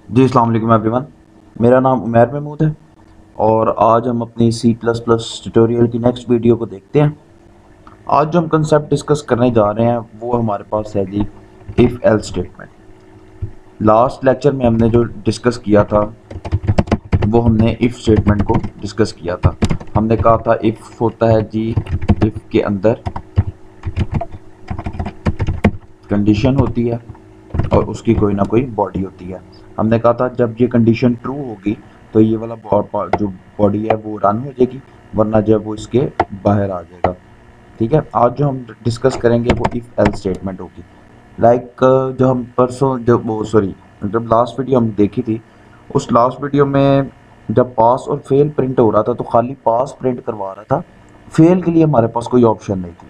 जी अस्सलाम वालेकुम एवरीवन। मेरा नाम उमैर महमूद है और आज हम अपनी सी प्लस प्लस ट्यूटोरियल की नेक्स्ट वीडियो को देखते हैं। आज जो हम कंसेप्ट डिस्कस करने जा रहे हैं वो हमारे पास है जी if else statement. Last lecture में हमने जो डिस्कस किया था वो हमने इफ़ स्टेटमेंट को डिस्कस किया था। हमने कहा था इफ़ होता है जी इफ़ के अंदर कंडीशन होती है और उसकी कोई ना कोई बॉडी होती है। हमने कहा था जब ये कंडीशन ट्रू होगी तो ये वाला जो बॉडी है वो रन हो जाएगी, वरना जब वो इसके बाहर आ जाएगा। ठीक है, आज जो हम डिस्कस करेंगे वो इफ़ एल्स स्टेटमेंट होगी। लाइक जो हम परसों जब वो सॉरी जब लास्ट वीडियो हम देखी थी, उस लास्ट वीडियो में जब पास और फेल प्रिंट हो रहा था तो खाली पास प्रिंट करवा रहा था, फेल के लिए हमारे पास कोई ऑप्शन नहीं थी।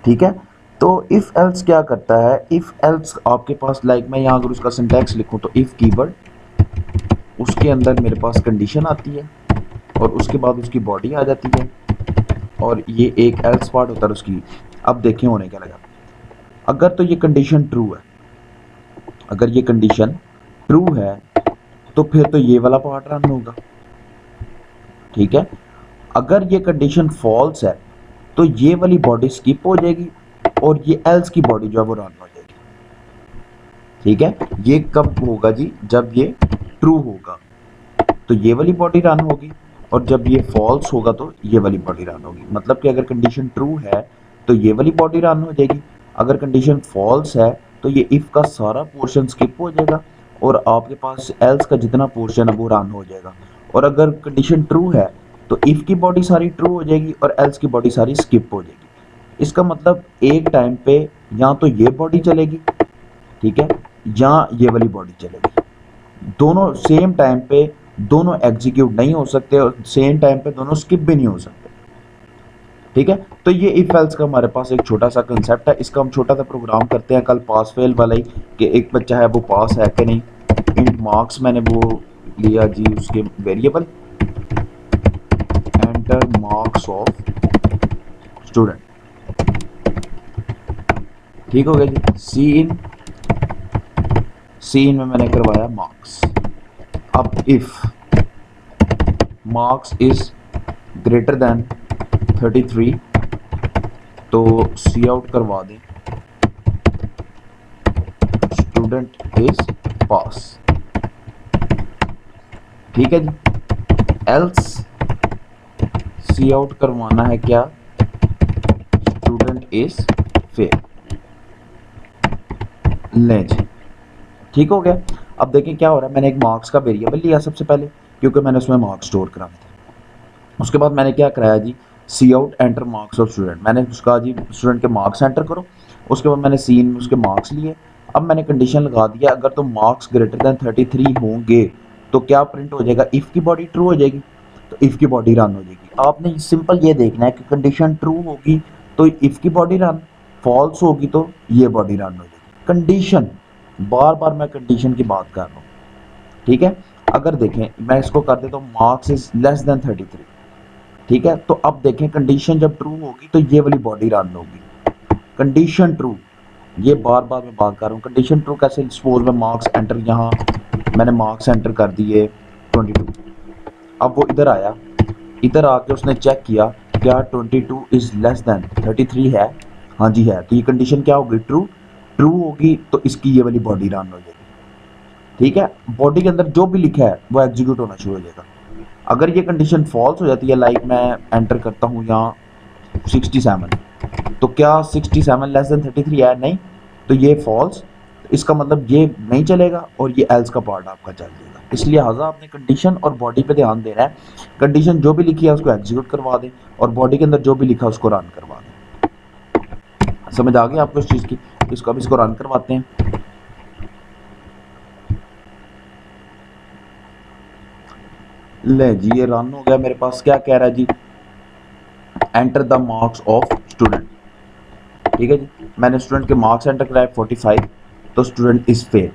ठीक है, तो इफ़ एल्स क्या करता है, इफ़ एल्स आपके पास लाइक मैं यहाँ अगर उसका सिंटैक्स लिखूँ तो इफ़ कीवर्ड, उसके अंदर मेरे पास कंडीशन आती है और उसके बाद उसकी बॉडी आ जाती है और ये एक एल्स पार्ट होता है उसकी। अब देखें होने क्या लगा। अगर तो ये कंडीशन ट्रू है, अगर ये कंडीशन ट्रू है तो फिर तो ये वाला पार्ट रन होगा। ठीक है, अगर ये कंडीशन फॉल्स है तो ये वाली बॉडी स्किप हो जाएगी और ये एल्स की बॉडी जो है वो रन हो जाएगी। ठीक है, ये कब होगा जी, जब ये ट्रू होगा तो ये वाली बॉडी रन होगी और जब ये फॉल्स होगा तो ये वाली बॉडी रन होगी। मतलब कि अगर कंडीशन ट्रू है तो ये वाली बॉडी रन हो जाएगी, अगर कंडीशन फॉल्स है तो ये इफ़ का सारा पोर्शन स्किप हो जाएगा और आपके पास एल्स का जितना पोर्शन है वो रन हो जाएगा। और अगर कंडीशन ट्रू है तो इफ़ की बॉडी सारी ट्रू हो जाएगी और एल्स की बॉडी सारी स्किप हो जाएगी। इसका मतलब एक टाइम पे या तो ये बॉडी चलेगी, ठीक है, या ये वाली बॉडी चलेगी। दोनों सेम टाइम पे दोनों एग्जीक्यूट नहीं हो सकते और सेम टाइम पे दोनों स्किप भी नहीं हो सकते। ठीक है, तो ये इफ एल्स का हमारे पास एक छोटा सा कंसेप्ट है। इसका हम छोटा सा प्रोग्राम करते हैं कल पास फेल वाला ही, कि एक बच्चा है वो पास है कि नहीं। इंट मार्क्स मैंने वो लिया जी उसके variable, enter marks of student. ठीक हो गया जी। सी इन में मैंने करवाया मार्क्स। अब if marks is greater than 33 तो सी आउट करवा दें स्टूडेंट इज पास। ठीक है जी, एल्स सी आउट करवाना है क्या, स्टूडेंट इज फेल। लें जी, ठीक हो गया। अब देखें क्या हो रहा है। मैंने एक मार्क्स का वेरिएबल लिया सबसे पहले, क्योंकि मैंने उसमें मार्क्स स्टोर कराने थे। उसके बाद मैंने क्या कराया जी, C out enter marks of student. मैंने उसका जी स्टूडेंट के मार्क्स एंटर करो। उसके बाद मैंने सी में उसके मार्क्स लिए। अब मैंने कंडीशन लगा दिया अगर तो मार्क्स ग्रेटर देन 33 होंगे तो क्या प्रिंट हो जाएगा, इफ़ की बॉडी ट्रू हो जाएगी तो इफ़ की बॉडी रन हो जाएगी। आपने सिंपल ये देखना है कि कंडीशन ट्रू होगी तो इफ़ की बॉडी रन, फॉल्स होगी तो ये बॉडी रन हो जाएगी। कंडीशन, बार बार मैं कंडीशन की बात कर रहा हूँ। ठीक है, अगर देखें मैं इसको कर देता हूँ मार्क्स इज लेस देन 33। ठीक है, तो अब देखें कंडीशन जब ट्रू होगी तो ये वाली बॉडी रन होगी। कंडीशन ट्रू, ये बार बार मैं बात कर रहा हूँ। कंडीशन ट्रू कैसे, सपोज मैं मार्क्स एंटर, यहाँ मैंने मार्क्स एंटर कर दिए 22। अब वो इधर आया, इधर आके उसने चेक किया क्या 22 इज लेस देन 33 है। हाँ जी है, तो ये कंडीशन क्या होगी, ट्रू। ट्रू होगी तो इसकी ये वाली बॉडी रन हो जाएगी। ठीक है, बॉडी के अंदर जो भी लिखा है वो एग्जीक्यूट होना शुरू हो जाएगा। अगर ये कंडीशन फॉल्स हो जाती है, लाइक मैं एंटर करता हूँ यहाँ 67, तो क्या 67 लेस देन 33 है, नहीं, तो ये फॉल्स। इसका मतलब ये नहीं चलेगा और ये एल्स का पार्ट आपका चल जाएगा। इसलिए लिहाजा आपने कंडीशन और बॉडी पे ध्यान देना है। कंडीशन जो भी लिखी है उसको एग्जीक्यूट करवा दें और बॉडी के अंदर जो भी लिखा है उसको रन करवा दें। समझ आ गई आपको इस चीज़ की। इसको अब इसको रन करवाते हैं। ले जी, ये रन हो गया मेरे पास। क्या कह रहा है जी, enter the marks of student. ठीक है जी, मैंने स्टूडेंट के मार्क्स एंटर कराए 45, तो स्टूडेंट इज फेल।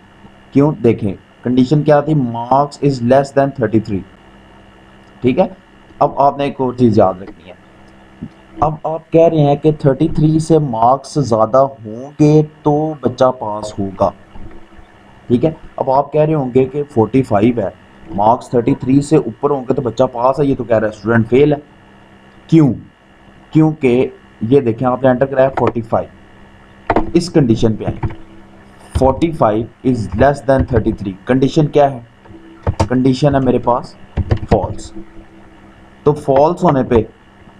क्यों, देखें कंडीशन क्या थी, मार्क्स इज लेस देन 33। ठीक है, अब आपने एक और चीज़ याद रखनी है। अब आप कह रहे हैं कि 33 से मार्क्स ज़्यादा होंगे तो बच्चा पास होगा। ठीक है, अब आप कह रहे होंगे कि 45 है, मार्क्स 33 से ऊपर होंगे तो बच्चा पास है, ये तो कह रहा है स्टूडेंट फेल है। क्यों? क्योंकि ये देखें आपने एंटर कराया 45, इस कंडीशन पे आए 45 इज लेस देन 33, कंडीशन क्या है? कंडीशन है मेरे पास फॉल्स। तो फॉल्स होने पे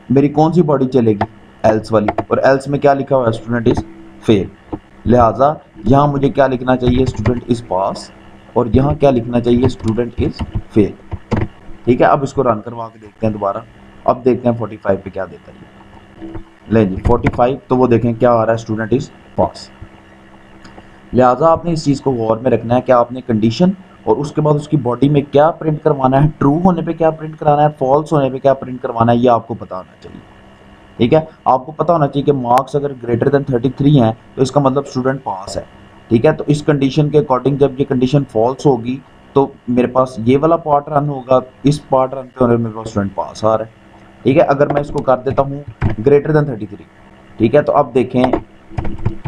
मेरी कौन सी बॉडी चलेगी? एल्स वाली, और एल्स में क्या लिखा हुआ है? Student is fail. लिहाजा यहाँ मुझे क्या लिखना चाहिए? स्टूडेंट इज पास, और यहाँ क्या लिखना चाहिए? Student is fail. ठीक है, अब इसको रन करवा के देखते हैं दोबारा। अब देखते हैं 45 पे क्या देता है। ले जी 45, तो वो देखें क्या आ रहा है? Student is pass. लिहाजा आपने इस चीज़ को गौर में रखना है कि आपने कंडीशन और उसके बाद उसकी बॉडी में क्या प्रिंट करवाना है, ट्रू होने पे क्या प्रिंट कराना है, फॉल्स होने पे क्या प्रिंट करवाना है, ये आपको पता होना चाहिए। ठीक है, आपको पता होना चाहिए कि मार्क्स अगर ग्रेटर देन 33 हैं तो इसका मतलब स्टूडेंट पास है। ठीक है, तो इस कंडीशन के अकॉर्डिंग जब ये कंडीशन फॉल्स होगी तो मेरे पास ये वाला पार्ट रन होगा, इस पार्ट रन पे होने मेरे पास स्टूडेंट पास आ रहा है। ठीक है, अगर मैं इसको कर देता हूँ ग्रेटर देन 33, ठीक है, तो अब देखें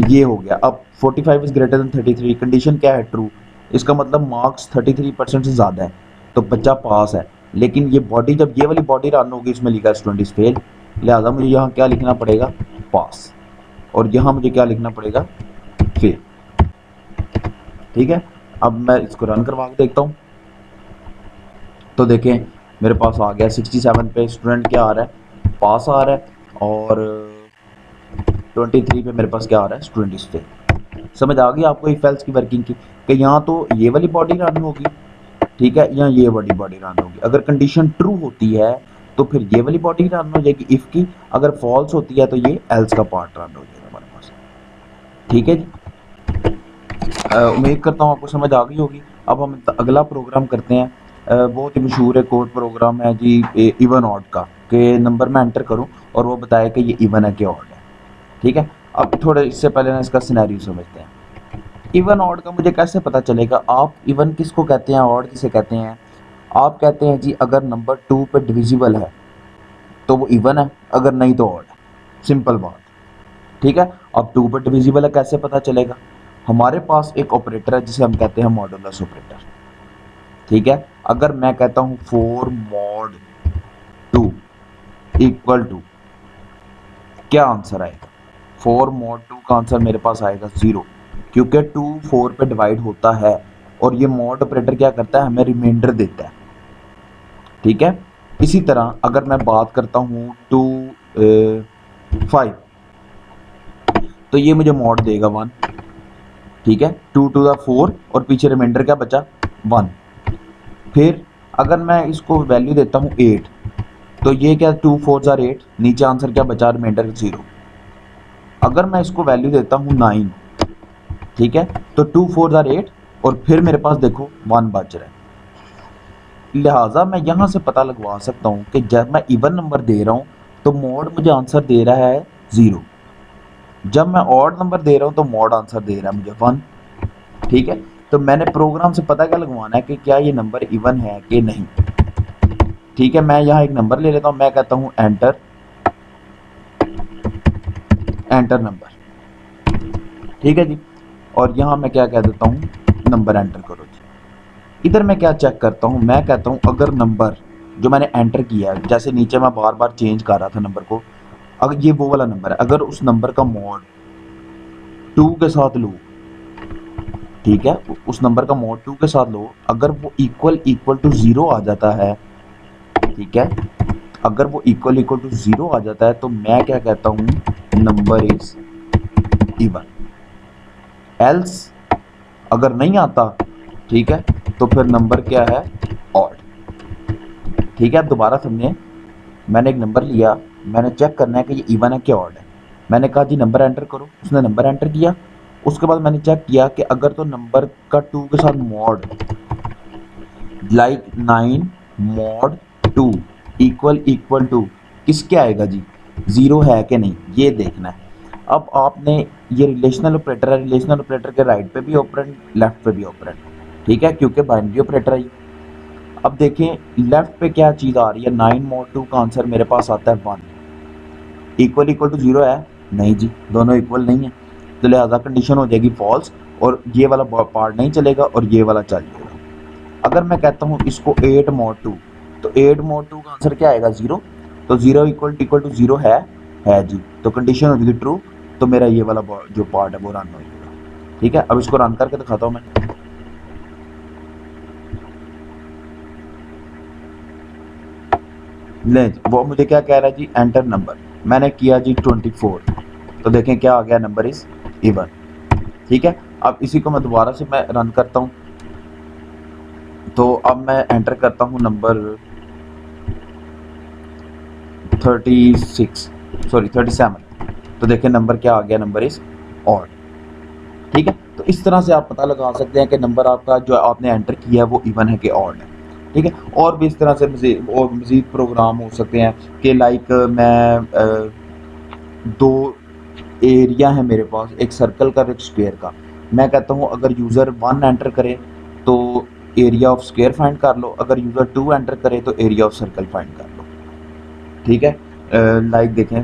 ये हो गया। अब 45 इज ग्रेटर देन 33, कंडीशन क्या है? ट्रू। इसका मतलब मार्क्स 33% से ज़्यादा है तो बच्चा पास है। लेकिन ये बॉडी, जब ये वाली बॉडी रन होगी, इसमें लिखा है स्टूडेंट इज फेल, लिहाजा मुझे यहाँ क्या लिखना पड़ेगा? पास, और यहाँ मुझे क्या लिखना पड़ेगा? फेल। ठीक है, अब मैं इसको रन करवा के देखता हूँ। तो देखें मेरे पास आ गया 67 पे स्टूडेंट क्या आ रहा है? पास आ रहा है, और 23 पे मेरे पास क्या आ रहा है? Student is fail. समझ आ गई आपको इफ एल्स की वर्किंग की, कि यहाँ तो ये वाली बॉडी रन होगी, ठीक है, यहाँ ये वाली बॉडी रन होगी। अगर कंडीशन ट्रू होती है तो फिर ये वाली बॉडी रन हो जाएगी इफ की, अगर फॉल्स होती है तो ये एल्स का पार्ट रन हो जाएगा हमारे पास। ठीक है जी, उम्मीद करता हूँ आपको समझ आ गई होगी। अब हम अगला प्रोग्राम करते हैं। बहुत ही मशहूर एक और प्रोग्राम है जी, इवन ऑड का, कि नंबर में एंटर करूँ और वो बताए कि ये इवन है कि ऑड है। ठीक है, अब थोड़े इससे पहले ना इसका सिनेरियो समझते हैं। इवन ऑड का मुझे कैसे पता चलेगा? आप इवन किसको कहते हैं, ऑड किसे कहते हैं? आप कहते हैं जी अगर नंबर 2 पे डिविजिबल है तो वो इवन है, अगर नहीं तो ऑड है। सिंपल बात। ठीक है, अब 2 पे डिविजिबल है कैसे पता चलेगा? हमारे पास एक ऑपरेटर है जिसे हम कहते हैं मॉडुलस ऑपरेटर। ठीक है, अगर मैं कहता हूँ 4 मॉड 2 इक्वल टू, क्या आंसर आएगा? 4 मॉड 2 का आंसर मेरे पास आएगा 0, क्योंकि 2 4 पे डिवाइड होता है, और ये मॉड ऑपरेटर क्या करता है? हमें रिमाइंडर देता है। ठीक है, इसी तरह अगर मैं बात करता हूँ 2 5, तो ये मुझे मॉड देगा 1। ठीक है, 2 टू द 4, और पीछे रिमाइंडर क्या बचा? 1। फिर अगर मैं इसको वैल्यू देता हूँ 8, तो ये क्या? 2 4 जार 8, नीचे आंसर क्या बचा? रिमाइंडर 0। अगर मैं इसको वैल्यू देता हूँ 9, ठीक है, तो 2 4 जार 8, और फिर मेरे पास देखो 1 बच रहा है। लिहाजा मैं यहाँ से पता लगवा सकता हूँ कि जब मैं इवन नंबर दे रहा हूँ तो मॉड मुझे आंसर दे रहा है 0, जब मैं ऑड नंबर दे रहा हूँ तो मॉड आंसर दे रहा है मुझे 1। ठीक है, तो मैंने प्रोग्राम से पता क्या लगवाना है कि क्या ये नंबर इवन है कि नहीं। ठीक है, मैं यहाँ एक नंबर ले लेता हूँ, मैं कहता हूँ एंटर नंबर। ठीक है जी, और यहाँ मैं क्या कह देता हूँ? नंबर एंटर करो जी। इधर मैं क्या चेक करता हूँ? मैं कहता हूँ अगर नंबर जो मैंने एंटर किया है, जैसे नीचे मैं बार बार चेंज कर रहा था नंबर को, अगर ये वो वाला नंबर है, अगर उस नंबर का मॉड 2 के साथ लो, ठीक है, उस नंबर का मॉड 2 के साथ लो, अगर वो इक्वल टू 0 आ जाता है, ठीक है, अगर वो इक्वल टू 0 आ जाता है तो मैं क्या कहता हूँ? Number is even. एल्स अगर नहीं आता, ठीक है, तो फिर नंबर क्या है? ऑड। ठीक है, अब दोबारा समझें। मैंने एक नंबर लिया, मैंने चेक करना है कि ये इवन है कि ऑड है। मैंने कहा जी नंबर एंटर करो, उसने नंबर एंटर किया। उसके बाद मैंने चेक किया कि अगर तो नंबर का 2 के साथ mod, like 9 mod 2 equal to किसके आएगा जी? 0 है कि नहीं, ये देखना है। अब आपने, ये रिलेशनल ऑपरेटर है, रिलेशनल ऑपरेटर के राइट पे भी ऑपरेंड, लेफ्ट पे भी ऑपरेंड। ठीक है, क्योंकि बाइनरी ऑपरेटर है। अब देखें लेफ्ट पे क्या चीज़ आ रही है? 9 मॉड 2 का आंसर मेरे पास आता है 1। इक्वल टू 0 है? नहीं जी, दोनों इक्वल नहीं है। तो लिहाजा कंडीशन हो जाएगी फॉल्स और ये वाला पार्ट नहीं चलेगा और ये वाला चल जाएगा। अगर मैं कहता हूँ इसको 8 mod 2, तो 8 mod 2 का आंसर क्या आएगा 0, तो 0 इक्वल टू 0 है जी, तो कंडीशन हो जाएगी ट्रू, तो मेरा ये वाला जो पार्ट है वो रन हो जाएगा। ठीक है, अब इसको रन करके दिखाता हूँ मैं। ले वो मुझे क्या कह रहा है जी, एंटर नंबर, मैंने किया जी 24, तो देखें क्या आ गया, नंबर इज इवन। ठीक है, अब इसी को मैं दोबारा से मैं रन करता हूँ, तो अब मैं एंटर करता हूँ नंबर 37, तो देखें नंबर क्या आ गया, नंबर इज ऑड। ठीक है, तो इस तरह से आप पता लगा सकते हैं कि नंबर आपका जो आपने एंटर किया है वो इवन है कि ऑड है। ठीक है, और भी इस तरह से मज़ीद प्रोग्राम हो सकते हैं कि लाइक मैं दो एरिया है मेरे पास, एक सर्कल का और एक स्क्वायर का। मैं कहता हूँ अगर यूज़र 1 एंटर करे तो एरिया ऑफ स्क्वायर फाइंड कर लो, अगर यूज़र 2 एंटर करे तो एरिया ऑफ सर्कल फाइंड कर लो। ठीक है, लाइक देखें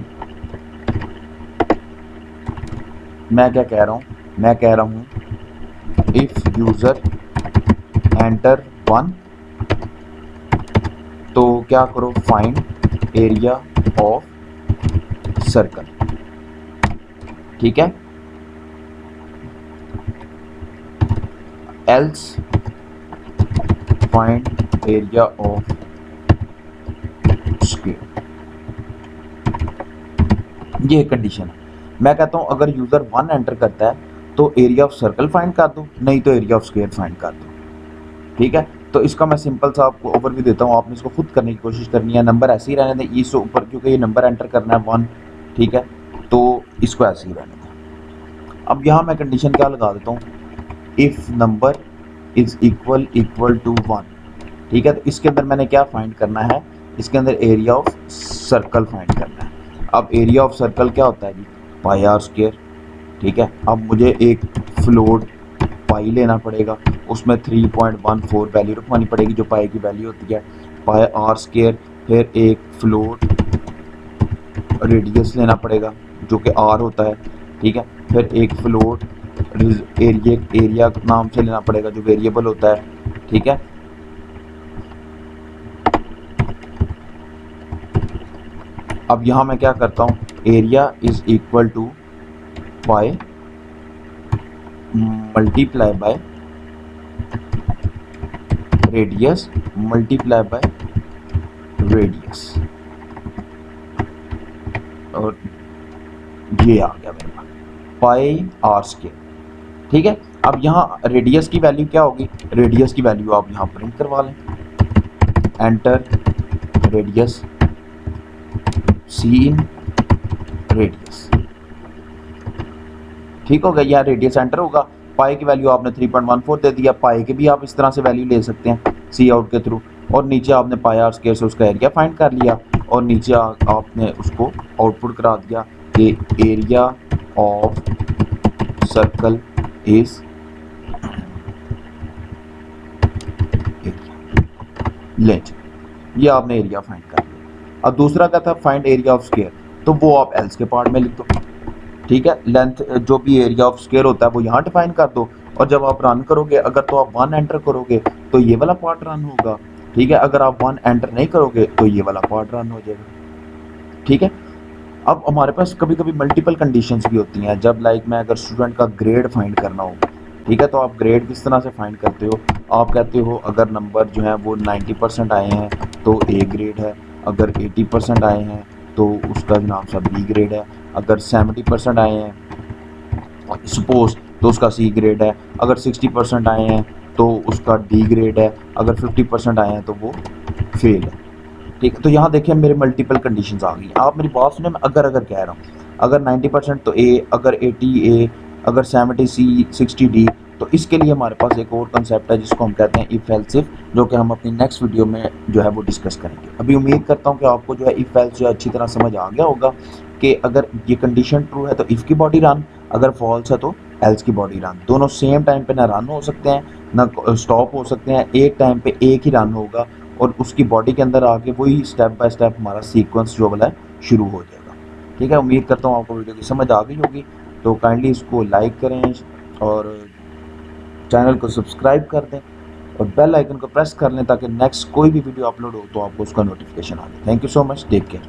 मैं क्या कह रहा हूँ, मैं कह रहा हूँ इफ़ यूज़र एंटर 1 तो क्या करो, फाइंड एरिया ऑफ सर्कल। ठीक है, else find area of square, ये कंडीशन है। मैं कहता हूं अगर यूजर 1 एंटर करता है तो एरिया ऑफ सर्कल फाइंड कर दो, नहीं तो एरिया ऑफ स्क्वायर फाइंड कर दो। ठीक है, तो इसका मैं सिंपल सा आपको ओवरव्यू देता हूँ, आपने इसको खुद करने की कोशिश करनी है। नंबर ऐसे ही रहने दें इस ऊपर, क्योंकि ये नंबर एंटर करना है 1। ठीक है, तो इसको ऐसे ही रहने दें। अब यहाँ मैं कंडीशन क्या लगा देता हूँ, if number is equal to 1। ठीक है, तो इसके अंदर मैंने क्या फाइंड करना है, इसके अंदर एरिया ऑफ सर्कल फाइंड करना है। अब एरिया ऑफ सर्कल क्या होता है जी, पाई आर स्क्वायर। ठीक है, अब मुझे एक फ्लोट पाई लेना पड़ेगा, उसमें 3.14 वैल्यू रखवानी पड़ेगी जो पाई की वैल्यू होती है, पाई आर स्क्वायर। फिर एक फ्लोट रेडियस लेना पड़ेगा जो कि आर होता है। ठीक है, फिर एक फ्लोट एरिया नाम से लेना पड़ेगा जो वेरिएबल होता है। ठीक है, अब यहाँ मैं क्या करता हूँ, area is equal to pi multiply by radius multiply by radius, और ये आ गया मेरे पास पाई आर स्क्वायर। ठीक है, अब यहाँ रेडियस की वैल्यू क्या होगी, रेडियस की वैल्यू आप यहाँ प्रिंट करवा लें, enter radius cin radius. ठीक हो गया, यहाँ रेडियस एंटर होगा, पाई की वैल्यू आपने 3.14 दे दिया, पाई के भी आप इस तरह से वैल्यू ले सकते हैं सी आउट के थ्रू, और नीचे आपने पाई आर स्क्वायर से उसका एरिया फाइंड कर लिया, और नीचे आपने उसको आउटपुट करा दिया कि area of circle is length, ये आपने एरिया फाइंड कर लिया। अब दूसरा क्या था, फाइंड एरिया ऑफ स्क्वायर, तो वो आप एल्स के पार्ट में लिख दो। ठीक है, लेंथ जो भी एरिया ऑफ स्क्वायर होता है वो यहाँ डिफाइन कर दो, और जब आप रन करोगे अगर तो आप 1 एंटर करोगे तो ये वाला पार्ट रन होगा। ठीक है, अगर आप 1 एंटर नहीं करोगे तो ये वाला पार्ट रन हो जाएगा। ठीक है, अब हमारे पास कभी कभी मल्टीपल कंडीशंस भी होती हैं, जब लाइक मैं अगर स्टूडेंट का ग्रेड फाइंड करना हो। ठीक है, तो आप ग्रेड किस तरह से फाइंड करते हो, आप कहते हो अगर नंबर जो है वो 90% आए हैं तो ए ग्रेड है, अगर 80% आए हैं तो उसका नाम सा बी ग्रेड है, अगर 70% आए हैं सपोज तो उसका सी ग्रेड है, अगर 60% आए हैं तो उसका डी ग्रेड है, अगर 50% आए हैं तो वो फेल है। ठीक है, तो यहाँ देखिए मेरे मल्टीपल कंडीशंस आ गई। आप मेरी बात सुने, मैं अगर कह रहा हूँ, अगर 90% तो ए, अगर 80 ए, अगर 70 सी, 60 डी। तो इसके लिए हमारे पास एक और कंसेप्ट है जिसको हम कहते हैं इफ एल्स इफ, जो कि हम अपनी नेक्स्ट वीडियो में जो है वो डिस्कस करेंगे। अभी उम्मीद करता हूँ कि आपको जो है इफ एल्स जो है अच्छी तरह समझ आ गया होगा कि अगर ये कंडीशन ट्रू है तो इफ़ की बॉडी रन, अगर फॉल्स है तो एल्स की बॉडी रन। दोनों सेम टाइम पे ना रन हो सकते हैं ना स्टॉप हो सकते हैं, एक टाइम पे एक ही रन होगा और उसकी बॉडी के अंदर आके वही स्टेप बाय स्टेप हमारा सीक्वेंस जो वाला है शुरू हो जाएगा। ठीक है, उम्मीद करता हूँ आपको वीडियो की समझ आ गई होगी। तो काइंडली इसको लाइक करें और चैनल को सब्सक्राइब कर दें और बेल आइकन को प्रेस कर लें ताकि नेक्स्ट कोई भी वीडियो अपलोड हो तो आपको उसका नोटिफिकेशन आ जाए। Thank you so much, take care.